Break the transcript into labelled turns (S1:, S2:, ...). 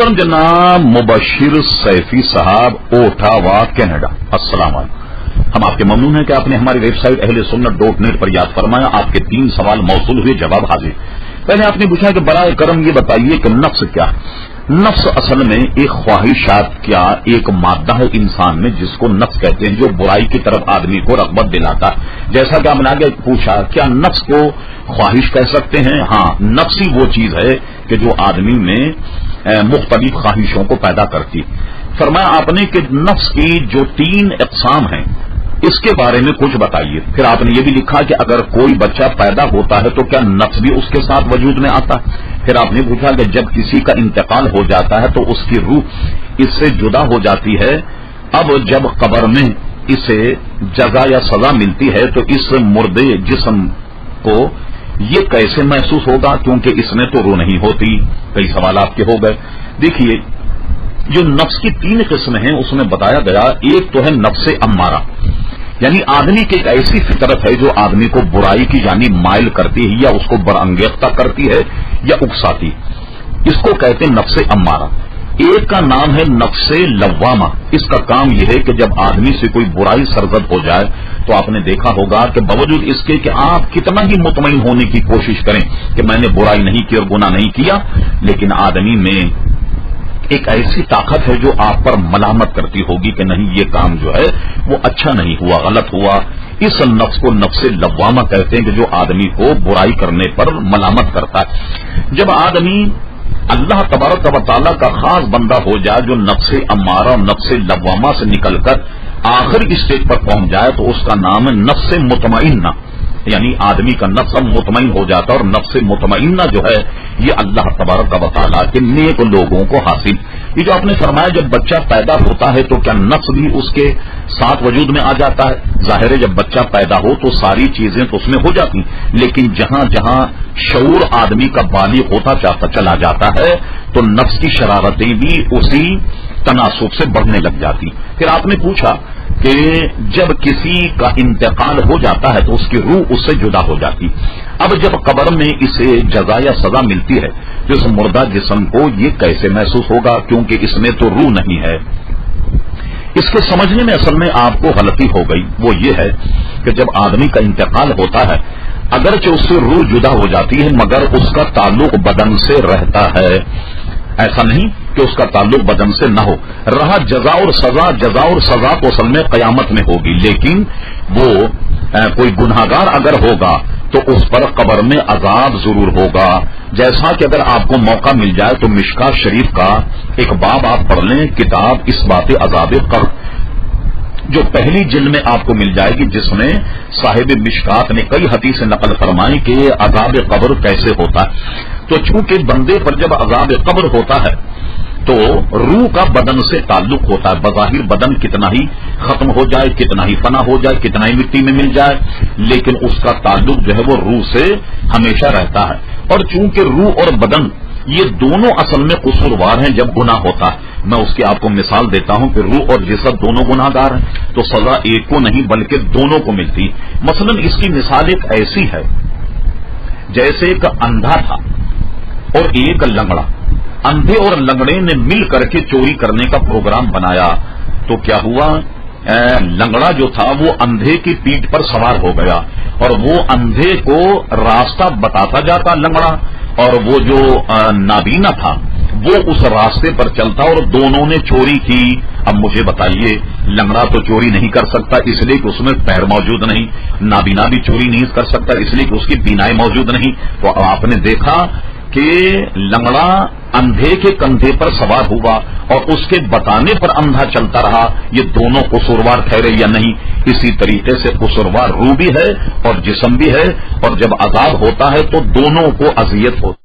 S1: محترم جناب مبشر سیفی صاحب اوٹاوا کینیڈا، السلام علیکم۔ ہم آپ کے ممنون ہیں کہ آپ نے ہماری ویب سائٹ اہلسنت.نیٹ پر یاد فرمایا۔ آپ کے 3 سوال موصول ہوئے، جواب حاضر۔ پہلے آپ نے پوچھا کہ برائے کرم یہ بتائیے کہ نفس کیا ہے؟ نفس اصل میں ایک خواہشات کیا ایک مادہ ہے انسان میں جس کو نفس کہتے ہیں، جو برائی کی طرف آدمی کو رغبت دلاتا ہے۔ جیسا کہ آپ نے آگے پوچھا کیا نفس کو خواہش کہہ سکتے ہیں؟ ہاں، نفس ہی وہ چیز ہے کہ جو آدمی میں مختلف خواہشوں کو پیدا کرتی۔ فرمایا آپ نے کہ نفس کی جو 3 اقسام ہیں اس کے بارے میں کچھ بتائیے۔ پھر آپ نے یہ بھی لکھا کہ اگر کوئی بچہ پیدا ہوتا ہے تو کیا نفس بھی اس کے ساتھ وجود میں آتا ہے؟ پھر آپ نے پوچھا کہ جب کسی کا انتقال ہو جاتا ہے تو اس کی روح اس سے جدا ہو جاتی ہے، اب جب قبر میں اسے جزا یا سزا ملتی ہے تو اس مردے جسم کو یہ کیسے محسوس ہوگا، کیونکہ اس میں تو روح نہیں ہوتی۔ کئی سوال آپ کے ہو گئے۔ دیکھیے، جو نفس کی 3 قسم ہیں اس میں بتایا گیا، ایک تو ہے نفس امارہ، یعنی آدمی کی ایک ایسی فطرت ہے جو آدمی کو برائی کی جانب مائل کرتی ہے یا اس کو برانگیختہ کرتی ہے یا اکساتی، اس کو کہتے ہیں نفس امارہ۔ ایک کا نام ہے نفس لوامہ، اس کا کام یہ ہے کہ جب آدمی سے کوئی برائی سرزد ہو جائے تو آپ نے دیکھا ہوگا کہ باوجود اس کے کہ آپ کتنا ہی مطمئن ہونے کی کوشش کریں کہ میں نے برائی نہیں کی اور گناہ نہیں کیا، لیکن آدمی میں ایک ایسی طاقت ہے جو آپ پر ملامت کرتی ہوگی کہ نہیں، یہ کام جو ہے وہ اچھا نہیں ہوا، غلط ہوا۔ اس نفس کو نفس لوامہ کہتے ہیں کہ جو آدمی کو برائی کرنے پر ملامت کرتا ہے۔ جب آدمی اللہ تبارک و تعالیٰ کا خاص بندہ ہو جائے جو نفس امارہ اور نفس لوامہ سے نکل کر آخری اسٹیج پر پہنچ جائے تو اس کا نام ہے نفس مطمئنہ، یعنی آدمی کا نفس مطمئن ہو جاتا ہے، اور نفس مطمئنہ جو ہے یہ اللہ تبارک و تعالیٰ کے نیک لوگوں کو حاصل۔ یہ جو آپ نے فرمایا جب بچہ پیدا ہوتا ہے تو کیا نفس بھی اس کے ساتھ وجود میں آ جاتا ہے؟ ظاہر ہے جب بچہ پیدا ہو تو ساری چیزیں تو اس میں ہو جاتی، لیکن جہاں جہاں شعور آدمی کا بالغ ہوتا چلا جاتا ہے تو نفس کی شرارتیں بھی اسی تناسب سے بڑھنے لگ جاتی۔ پھر آپ نے پوچھا کہ جب کسی کا انتقال ہو جاتا ہے تو اس کی روح اس سے جدا ہو جاتی، اب جب قبر میں اسے جزا یا سزا ملتی ہے تو اس مردہ جسم کو یہ کیسے محسوس ہوگا، کیونکہ اس میں تو روح نہیں ہے۔ اس کے سمجھنے میں اصل میں آپ کو غلطی ہو گئی، وہ یہ ہے کہ جب آدمی کا انتقال ہوتا ہے اگرچہ اس سے روح جدا ہو جاتی ہے مگر اس کا تعلق بدن سے رہتا ہے، ایسا نہیں کہ اس کا تعلق بدن سے نہ ہو رہا۔ جزا اور سزا تو اصل میں قیامت میں ہوگی، لیکن وہ کوئی گناہگار اگر ہوگا تو اس پر قبر میں عذاب ضرور ہوگا۔ جیسا کہ اگر آپ کو موقع مل جائے تو مشکاۃ شریف کا ایک باب آپ پڑھ لیں، کتاب اثبات عذاب قبر، جو پہلی جلد میں آپ کو مل جائے گی، جس میں صاحب مشکات نے کئی حدیث نقل فرمائی کہ عذاب قبر کیسے ہوتا ہے۔ تو چونکہ بندے پر جب عذاب قبر ہوتا ہے تو روح کا بدن سے تعلق ہوتا ہے، بظاہر بدن کتنا ہی ختم ہو جائے، کتنا ہی فنا ہو جائے، کتنا ہی مٹی میں مل جائے، لیکن اس کا تعلق جو ہے وہ روح سے ہمیشہ رہتا ہے۔ اور چونکہ روح اور بدن یہ دونوں اصل میں قصوروار ہیں جب گناہ ہوتا ہے، میں اس کی آپ کو مثال دیتا ہوں کہ روح اور جسد دونوں گناہ گار ہیں تو سزا ایک کو نہیں بلکہ دونوں کو ملتی۔ مثلا اس کی مثال ایک ایسی ہے جیسے ایک اندھا تھا اور ایک لنگڑا، اندھے اور لنگڑے نے مل کر کے چوری کرنے کا پروگرام بنایا، تو کیا ہوا، لنگڑا جو تھا وہ اندھے کی پیٹھ پر سوار ہو گیا اور وہ اندھے کو راستہ بتاتا جاتا لنگڑا، اور وہ جو نابینا تھا وہ اس راستے پر چلتا اور دونوں نے چوری کی۔ اب مجھے بتائیے، لنگڑا تو چوری نہیں کر سکتا اس لیے کہ اس میں پیر موجود نہیں، نابینا بھی چوری نہیں کر سکتا اس لیے کہ اس کی بینائی موجود نہیں۔ تو آپ نے دیکھا کہ لنگڑا اندھے کے کندھے پر سوار ہوا اور اس کے بتانے پر اندھا چلتا رہا، یہ دونوں قصوروار ٹھہرے یا نہیں؟ اسی طریقے سے قصوروار روح بھی ہے اور جسم بھی ہے، اور جب عذاب ہوتا ہے تو دونوں کو اذیت ہوتی ہے۔